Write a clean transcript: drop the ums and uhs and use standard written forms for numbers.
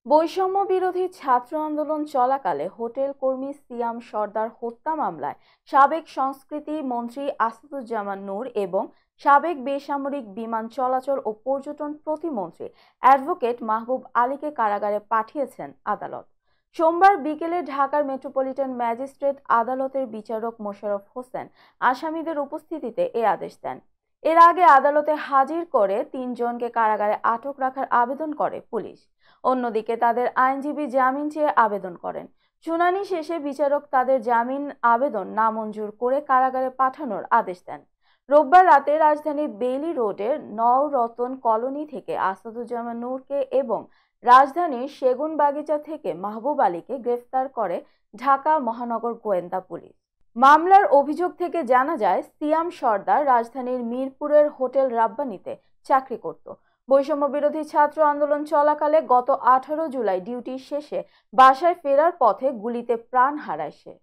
বৈষম্য বিরোধী ছাত্র আন্দোলন চলাকালে হোটেল কর্মী সিয়াম সর্দার হত্যা মামলায় সাবেক সংস্কৃতি মন্ত্রী আসাদুজ্জামান নূর এবং সাবেক বেসামরিক বিমান চলাচল ও পর্যটন প্রতিমন্ত্রী অ্যাডভোকেট মাহবুব আলীকে কারাগারে পাঠিয়েছেন আদালত। সোমবার বিকেলে ঢাকার মেট্রোপলিটন ম্যাজিস্ট্রেট আদালতের বিচারক মোশাররফ হোসেন আসামিদের উপস্থিতিতে এ আদেশ দেন। এর আগে আদালতে হাজির করে তিনজনকে কারাগারে আটক রাখার আবেদন করে পুলিশ। অন্যদিকে তাদের আইনজীবী জামিন চেয়ে আবেদন করেন। শুনানি শেষে বিচারক তাদের জামিন আবেদন নামঞ্জুর করে কারাগারে পাঠানোর আদেশ দেন। রোববার রাতে রাজধানীর বেইলি রোডের নওরতন কলোনি থেকে আসাদুজ্জামান নূরকে এবং রাজধানীর সেগুনবাগিচা থেকে মাহবুব আলীকে গ্রেফতার করে ঢাকা মহানগর গোয়েন্দা পুলিশ। মামলার অভিযোগ থেকে জানা যায়, সিয়াম সর্দার রাজধানীর মিরপুরের হোটেল রাব্বানিতে চাকরি করত। বৈষম্য বিরোধী ছাত্র আন্দোলন চলাকালে গত 18 জুলাই ডিউটি শেষে বাসায় ফেরার পথে গুলিতে প্রাণ হারায় সে।